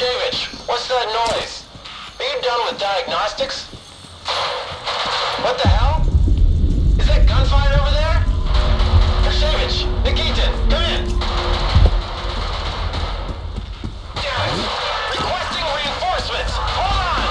Davidge, what's that noise? Are you done with diagnostics? What the hell? Is that gunfire over there? Davidge, Nikitin, come in! Damn it! Requesting reinforcements! Hold on!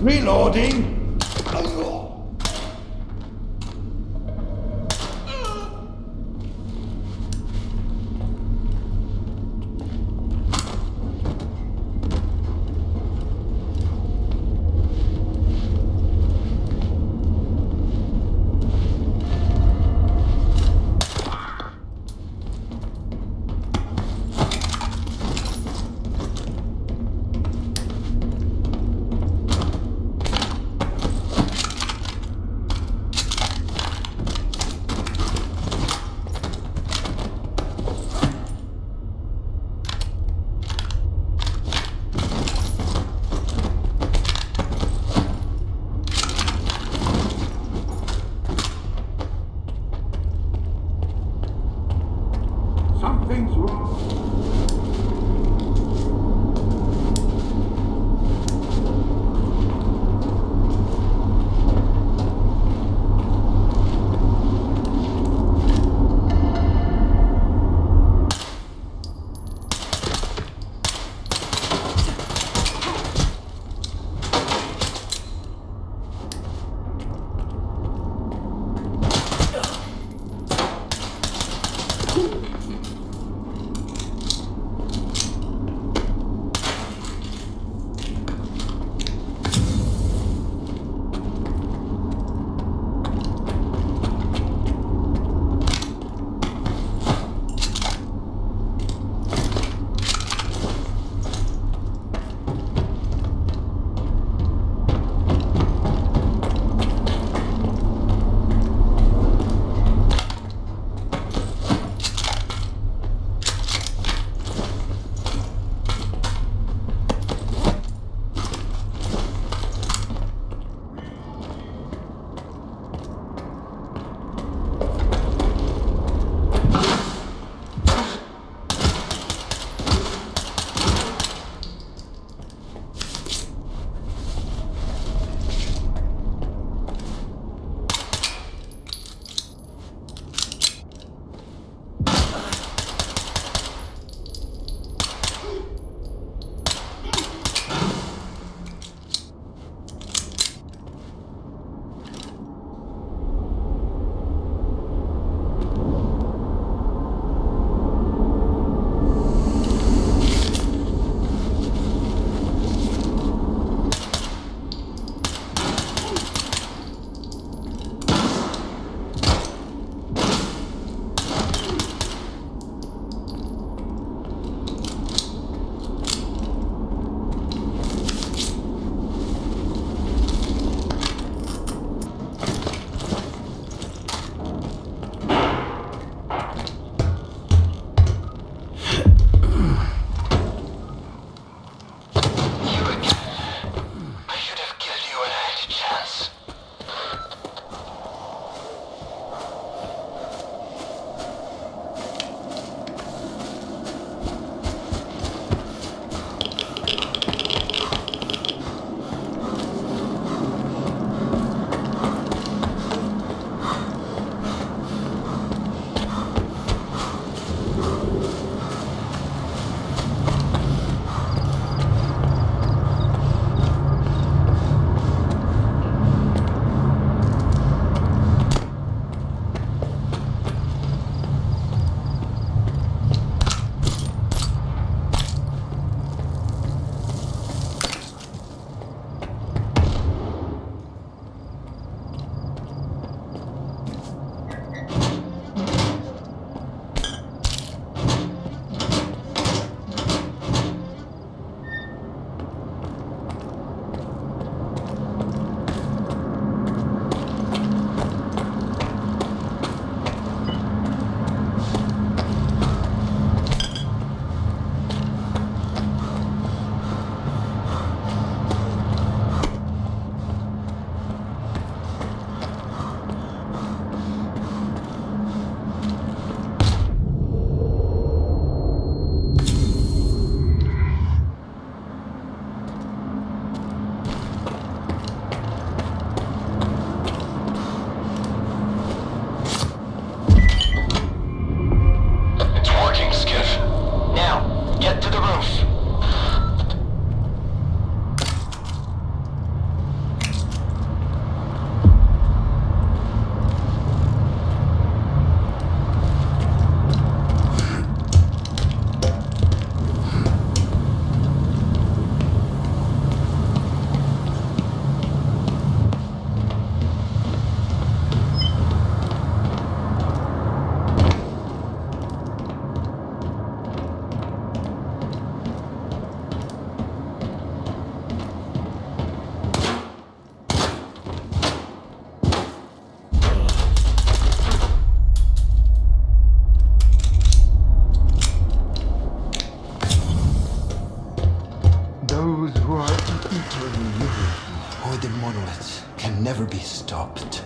Reloading. Something's wrong. Can never be stopped.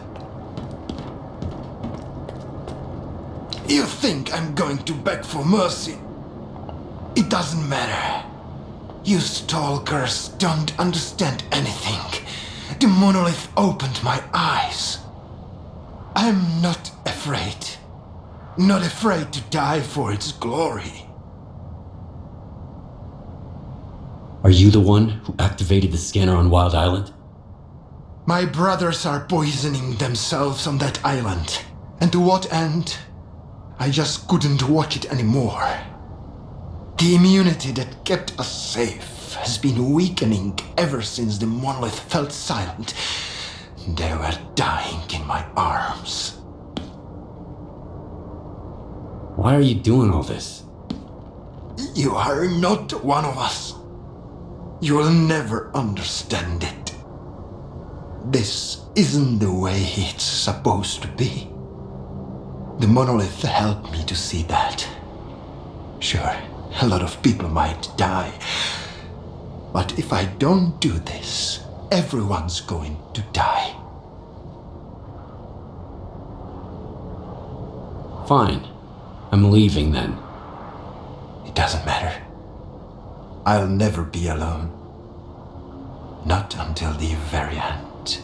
You think I'm going to beg for mercy? It doesn't matter. You stalkers don't understand anything. The monolith opened my eyes. I'm not afraid. Not afraid to die for its glory. Are you the one who activated the scanner on Wild Island? My brothers are poisoning themselves on that island. And to what end? I just couldn't watch it anymore. The immunity that kept us safe has been weakening ever since the monolith fell silent. They were dying in my arms. Why are you doing all this? You are not one of us. You will never understand it. This isn't the way it's supposed to be. The monolith helped me to see that. Sure, a lot of people might die. But if I don't do this, everyone's going to die. Fine. I'm leaving then. It doesn't matter. I'll never be alone. Not until the very end.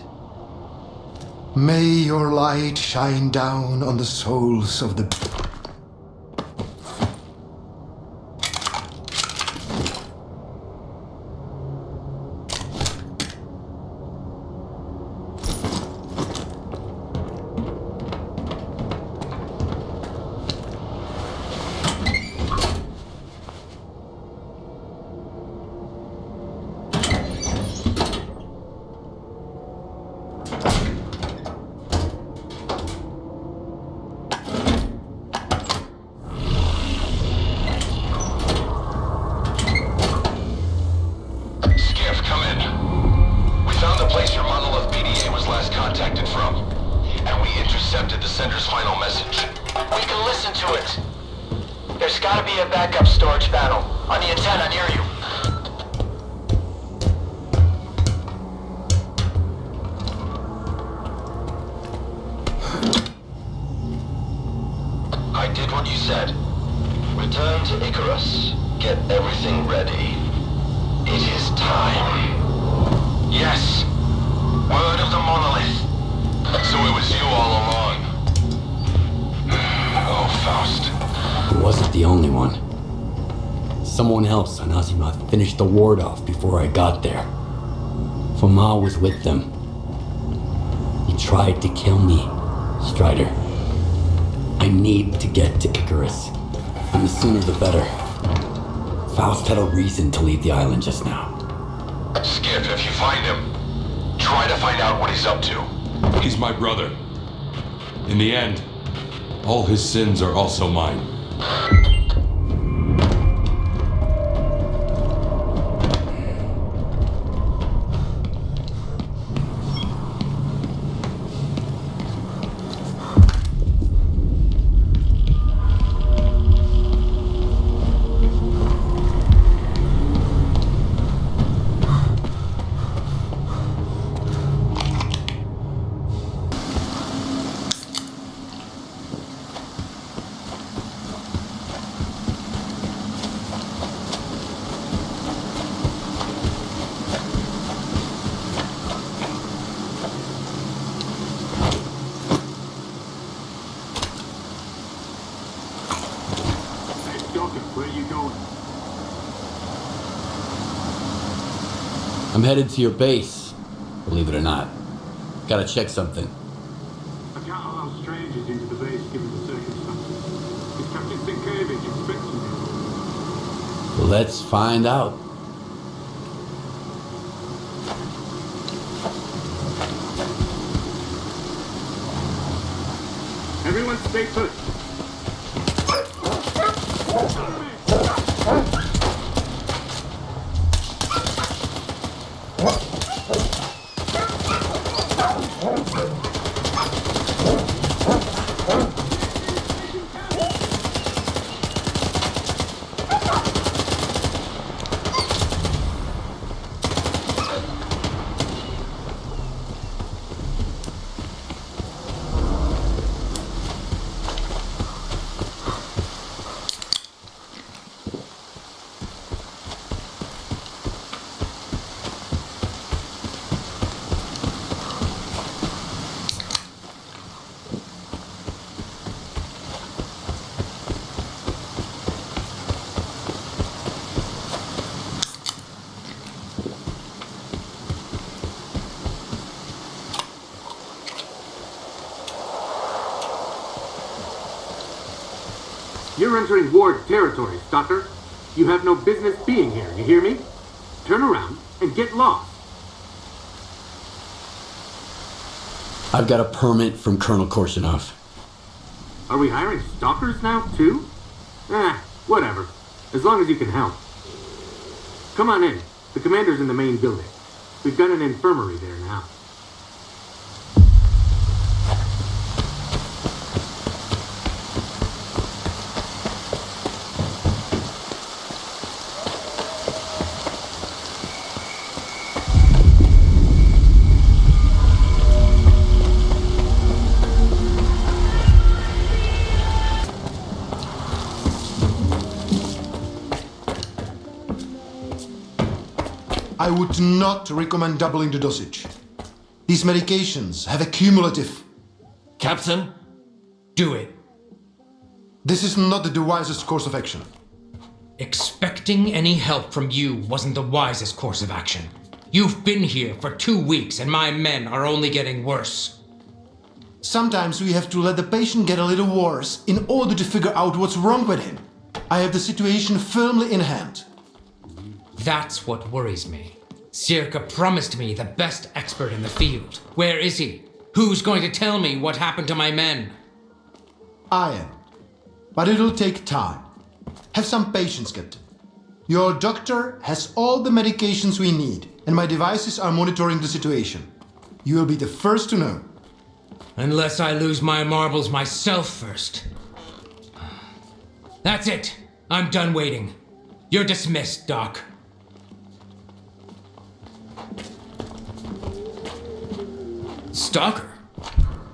May your light shine down on the souls of the... I did what you said. Return to Icarus. Get everything ready. It is time. Yes. Word of the monolith. So it was you all along. Oh, Faust. I wasn't the only one. Someone else on Azimuth finished the ward off before I got there. Foma was with them. He tried to kill me, Strider. I need to get to Icarus, and the sooner the better. Faust had a reason to leave the island just now. Skip, if you find him, try to find out what he's up to. He's my brother. In the end, all his sins are also mine. Where are you going? I'm headed to your base, believe it or not. Gotta check something. I can't allow strangers into the base given the circumstances. Is Captain Sienkiewicz expecting me? Let's find out. Everyone stay put. You're entering Ward territory, Stalker. You have no business being here, you hear me? Turn around and get lost. I've got a permit from Colonel Korshunov. Are we hiring stalkers now, too? Whatever. As long as you can help. Come on in. The commander's in the main building. We've got an infirmary there now. I would not recommend doubling the dosage. These medications have a cumulative... Captain, do it. This is not the wisest course of action. Expecting any help from you wasn't the wisest course of action. You've been here for 2 weeks and my men are only getting worse. Sometimes we have to let the patient get a little worse in order to figure out what's wrong with him. I have the situation firmly in hand. That's what worries me. Sirka promised me the best expert in the field. Where is he? Who's going to tell me what happened to my men? I am. But it'll take time. Have some patience, Captain. Your doctor has all the medications we need, and my devices are monitoring the situation. You will be the first to know. Unless I lose my marbles myself first. That's it. I'm done waiting. You're dismissed, Doc. Stalker?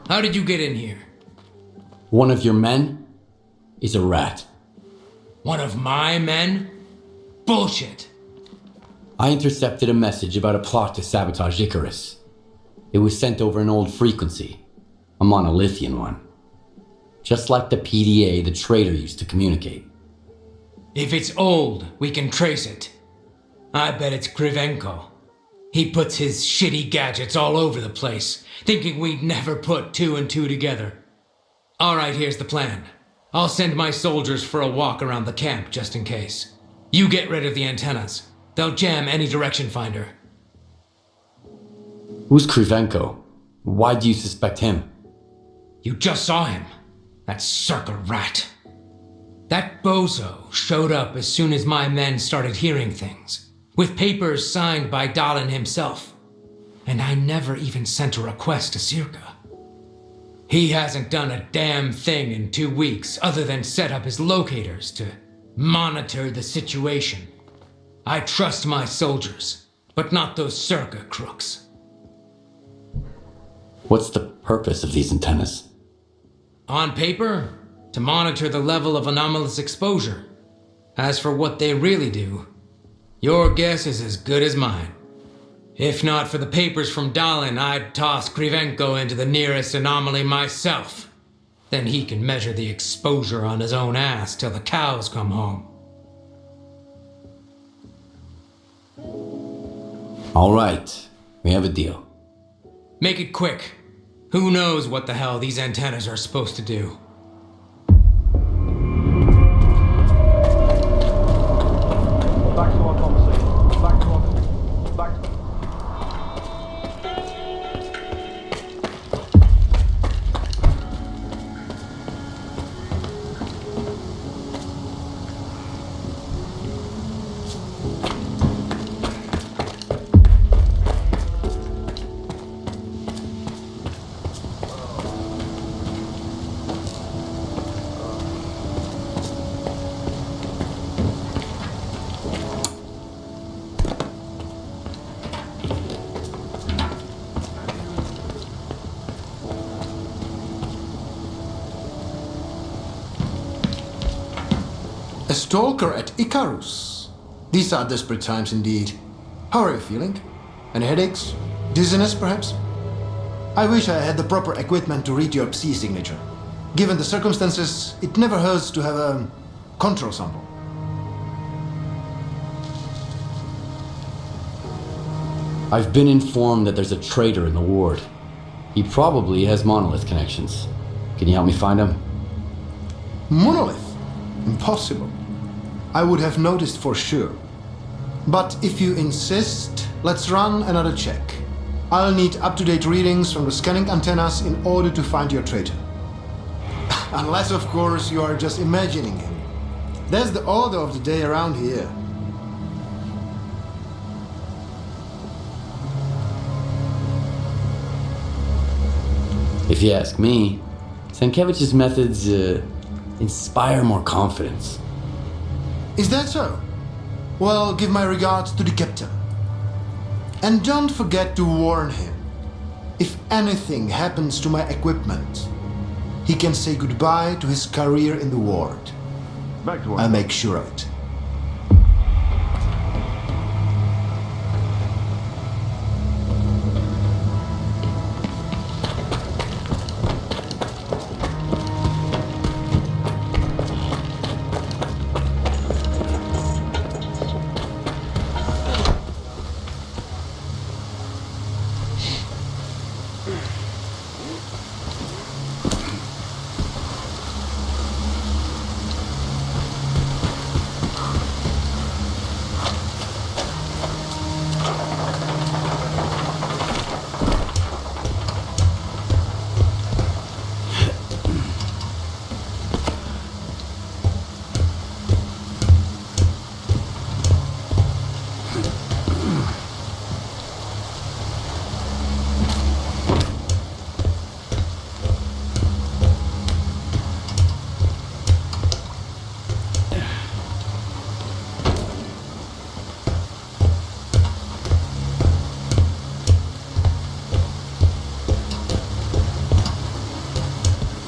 How did you get in here? One of your men is a rat. One of my men? Bullshit. I intercepted a message about a plot to sabotage Icarus. It was sent over an old frequency, a monolithian one. Just like the PDA the traitor used to communicate. If it's old, we can trace it. I bet it's Krivenko. He puts his shitty gadgets all over the place, thinking we'd never put 2 and 2 together. All right, here's the plan. I'll send my soldiers for a walk around the camp just in case. You get rid of the antennas. They'll jam any direction finder. Who's Krivenko? Why do you suspect him? You just saw him. That circle rat. That bozo showed up as soon as my men started hearing things, with papers signed by Dalin himself. And I never even sent a request to Sirka. He hasn't done a damn thing in 2 weeks other than set up his locators to monitor the situation. I trust my soldiers, but not those Sirka crooks. What's the purpose of these antennas? On paper, to monitor the level of anomalous exposure. As for what they really do, your guess is as good as mine. If not for the papers from Dalin, I'd toss Krivenko into the nearest anomaly myself. Then he can measure the exposure on his own ass till the cows come home. All right, we have a deal. Make it quick. Who knows what the hell these antennas are supposed to do? Back to our conversation. Back to our... A stalker at Icarus. These are desperate times indeed. How are you feeling? Any headaches? Dizziness, perhaps? I wish I had the proper equipment to read your Psi signature. Given the circumstances, it never hurts to have a control sample. I've been informed that there's a traitor in the ward. He probably has monolith connections. Can you help me find him? Monolith? Impossible. I would have noticed for sure. But if you insist, let's run another check. I'll need up-to-date readings from the scanning antennas in order to find your traitor. Unless, of course, you are just imagining him. That's the order of the day around here. If you ask me, Stankevich's methods inspire more confidence. Is that so? Well, give my regards to the captain. And don't forget to warn him. If anything happens to my equipment, he can say goodbye to his career in the ward. Back to work. I'll make sure of it.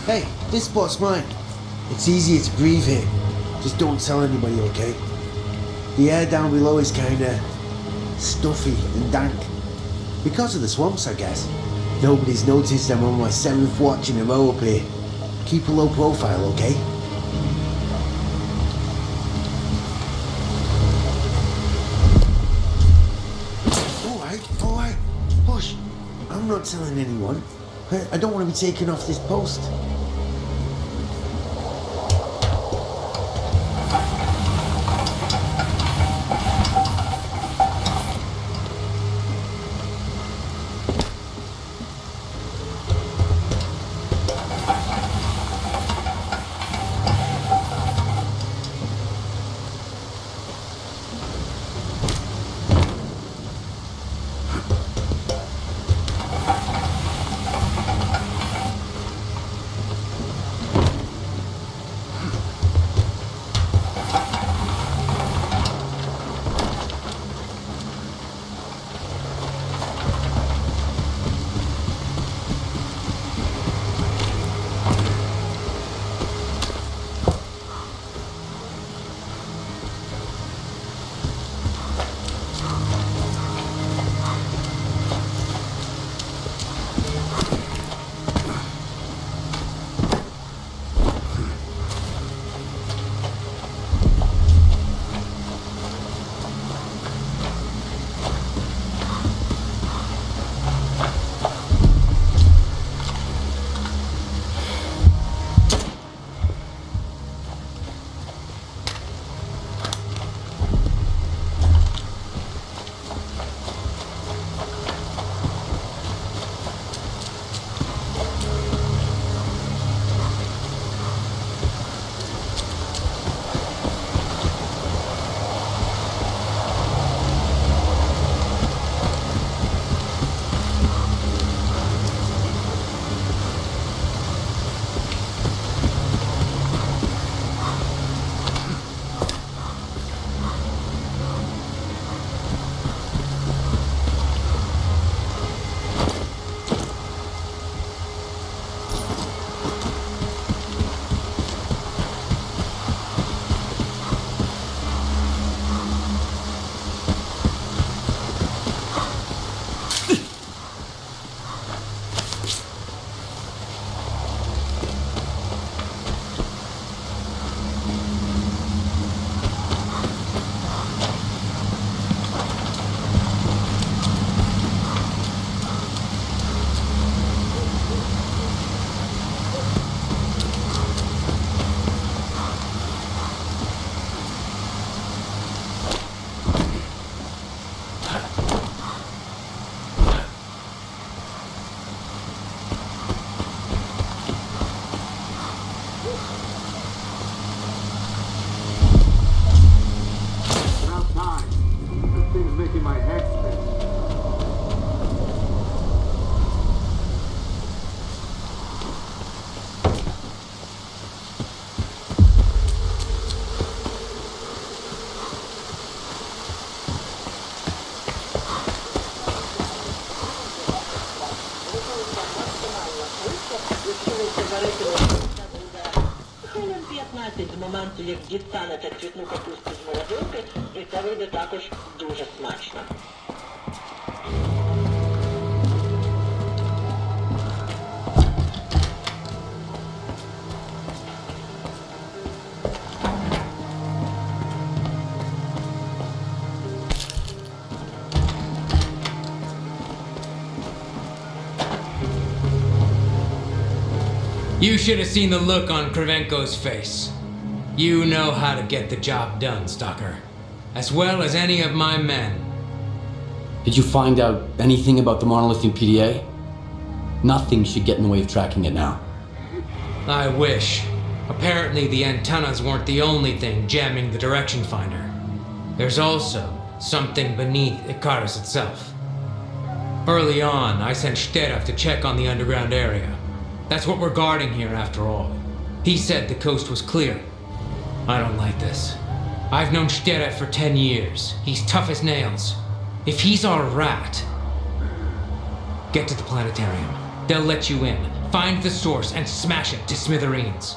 Hey, this spot's mine. It's easier to breathe here. Just don't tell anybody, okay? The air down below is kinda stuffy and dank. Because of the swamps, I guess. Nobody's noticed I'm on my 7th watch in a row up here. Keep a low profile, okay? Alright. Hush. I'm not telling anyone. I don't want to be taken off this post. Хвилин 15 з моменту, як дістанете цвітну капусту з морозилки, і це вийде також дуже смачно. You should have seen the look on Kravenko's face. You know how to get the job done, Stalker. As well as any of my men. Did you find out anything about the monolith in PDA? Nothing should get in the way of tracking it now. I wish. Apparently the antennas weren't the only thing jamming the direction finder. There's also something beneath Icarus itself. Early on, I sent Shterov to check on the underground area. That's what we're guarding here after all. He said the coast was clear. I don't like this. I've known Shterov for 10 years. He's tough as nails. If he's our rat, get to the planetarium. They'll let you in. Find the source and smash it to smithereens.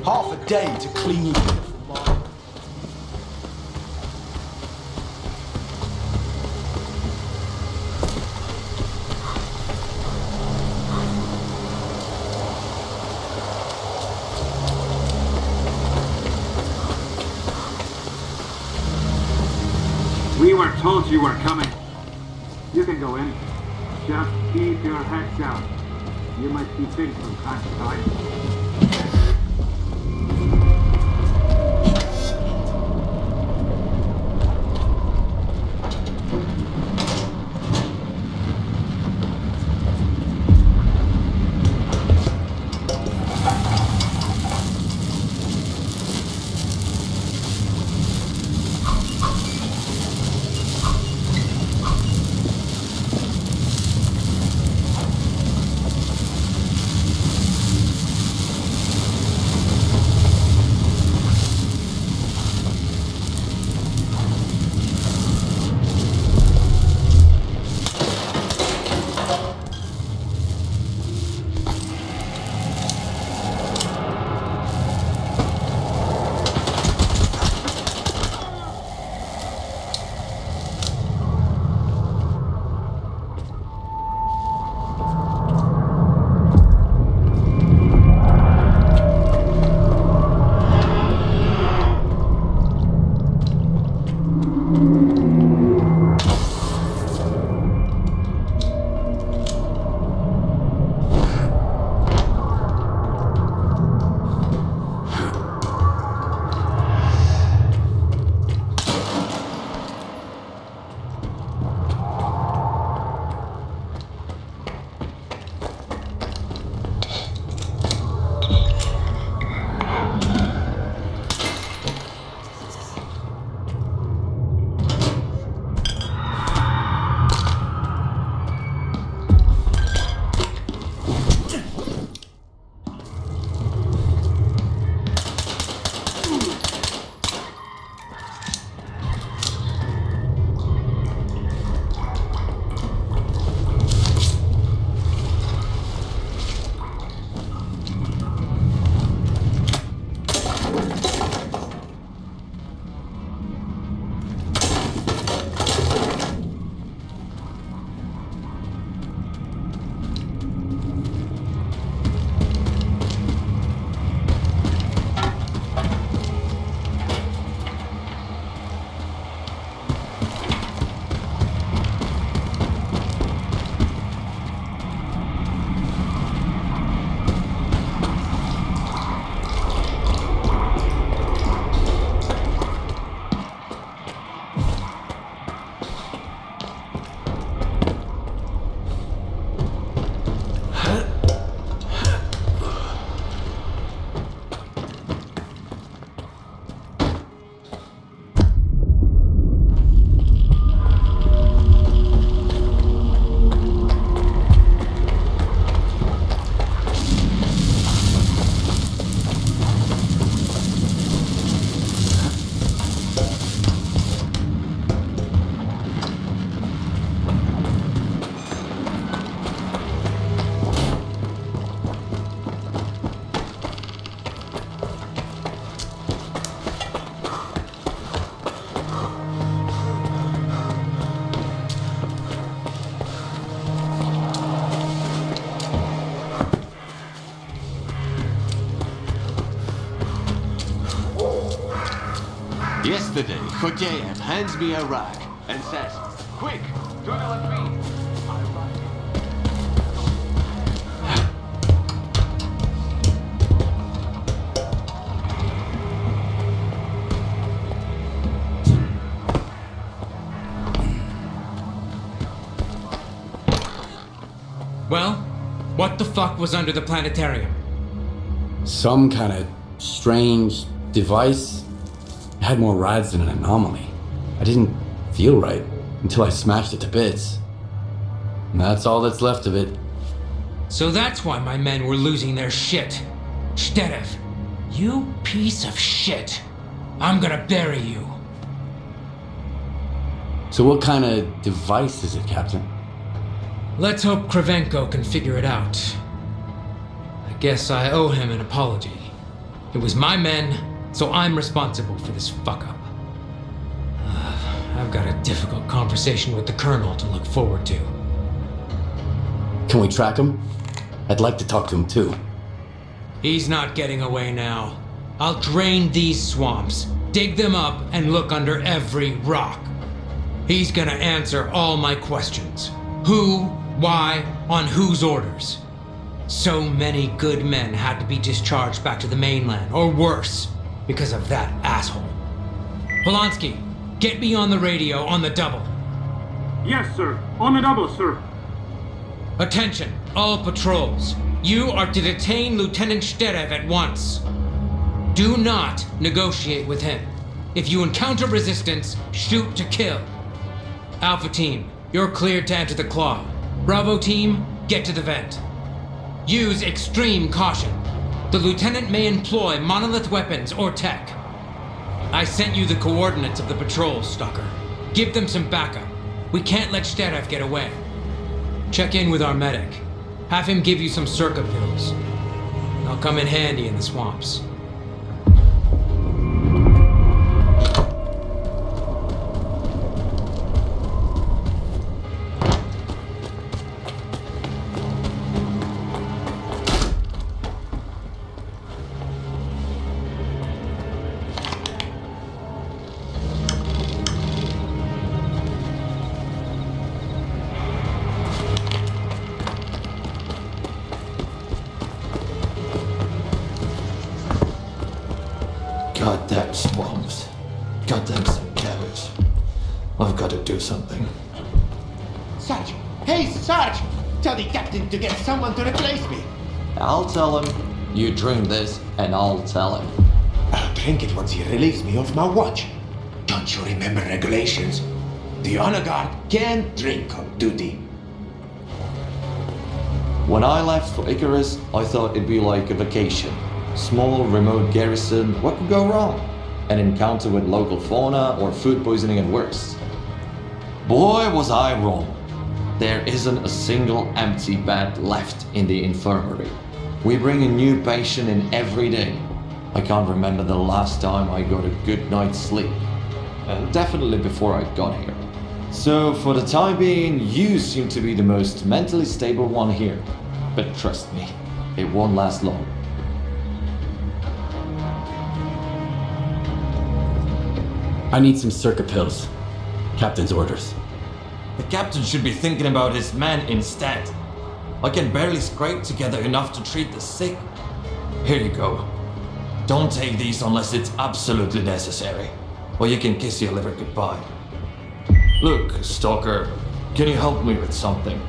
Half a day to clean you. We were told you were coming. You can go in. Just keep your head down. You might see things from time to time. Yesterday, Koteyev hands me a rag and says, "Quick, to the latrine." Well, what the fuck was under the planetarium? Some kind of strange device. It had more rads than an anomaly. I didn't feel right until I smashed it to bits. And that's all that's left of it. So that's why my men were losing their shit. Stedev, you piece of shit. I'm gonna bury you. So what kind of device is it, Captain? Let's hope Kravenko can figure it out. I guess I owe him an apology. It was my men, so I'm responsible for this fuck-up. I've got a difficult conversation with the Colonel to look forward to. Can we track him? I'd like to talk to him too. He's not getting away now. I'll drain these swamps, dig them up, and look under every rock. He's gonna answer all my questions. Who, why, on whose orders? So many good men had to be discharged back to the mainland, or worse, because of that asshole. Polanski, get me on the radio on the double. Yes, sir. On the double, sir. Attention, all patrols. You are to detain Lieutenant Stedev at once. Do not negotiate with him. If you encounter resistance, shoot to kill. Alpha Team, you're cleared to enter the Claw. Bravo Team, get to the vent. Use extreme caution. The Lieutenant may employ monolith weapons or tech. I sent you the coordinates of the patrols, Stalker. Give them some backup. We can't let Stedev get away. Check in with our medic. Have him give you some circa pills. They'll come in handy in the swamps. Goddamn swamps. Goddamn some cabbage. I've got to do something. Sarge! Hey, Sarge! Tell the captain to get someone to replace me. I'll tell him. You drink this, and I'll tell him. I'll drink it once he relieves me of my watch. Don't you remember regulations? The honor guard can't drink on duty. When I left for Icarus, I thought it'd be like a vacation. Small, remote garrison, what could go wrong? An encounter with local fauna or food poisoning and worse. Boy, was I wrong. There isn't a single empty bed left in the infirmary. We bring a new patient in every day. I can't remember the last time I got a good night's sleep. Definitely before I got here. So for the time being, you seem to be the most mentally stable one here. But trust me, it won't last long. I need some circa pills. Captain's orders. The captain should be thinking about his men instead. I can barely scrape together enough to treat the sick. Here you go. Don't take these unless it's absolutely necessary, or you can kiss your liver goodbye. Look, Stalker, can you help me with something?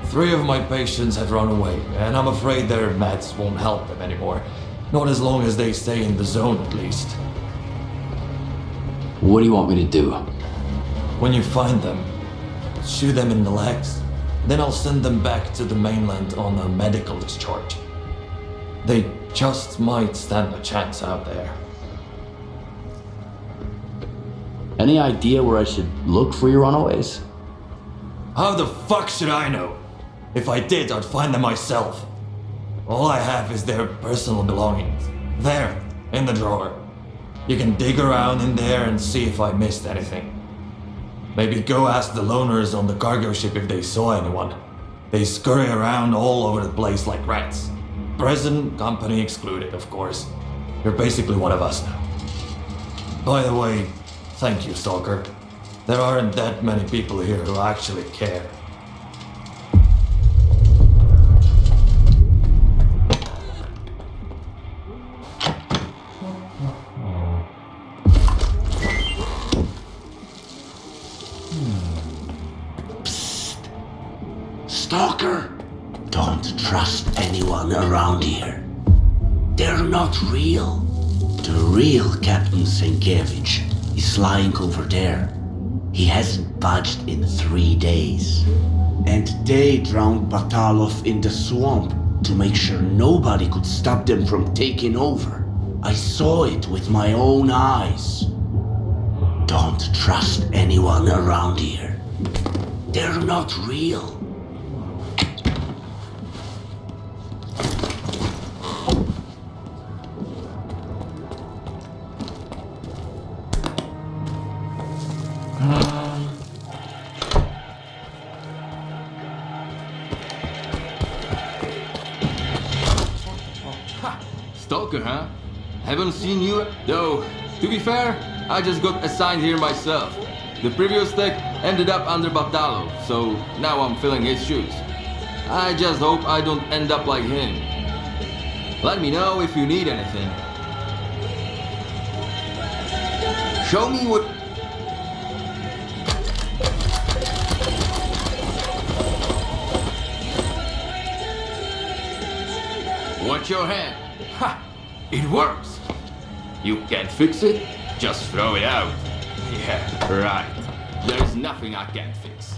3 of my patients have run away, and I'm afraid their meds won't help them anymore. Not as long as they stay in the zone, at least. What do you want me to do? When you find them, shoot them in the legs. Then I'll send them back to the mainland on a medical discharge. They just might stand a chance out there. Any idea where I should look for your runaways? How the fuck should I know? If I did, I'd find them myself. All I have is their personal belongings. There, in the drawer. You can dig around in there and see if I missed anything. Maybe go ask the loners on the cargo ship if they saw anyone. They scurry around all over the place like rats. Present company excluded, of course. You're basically one of us now. By the way, thank you, Stalker. There aren't that many people here who actually care. Stalker, don't trust anyone around here. They're not real. The real Captain Sienkiewicz is lying over there. He hasn't budged in 3 days. And they drowned Batalov in the swamp to make sure nobody could stop them from taking over. I saw it with my own eyes. Don't trust anyone around here. They're not real. Stalker, huh? Haven't seen you, though. To be fair, I just got assigned here myself. The previous tech ended up under Batalov, so now I'm filling his shoes. I just hope I don't end up like him. Let me know if you need anything. Show me what... Watch your hand. Ha! It works! You can't fix it? Just throw it out. Yeah, right. There's nothing I can't fix.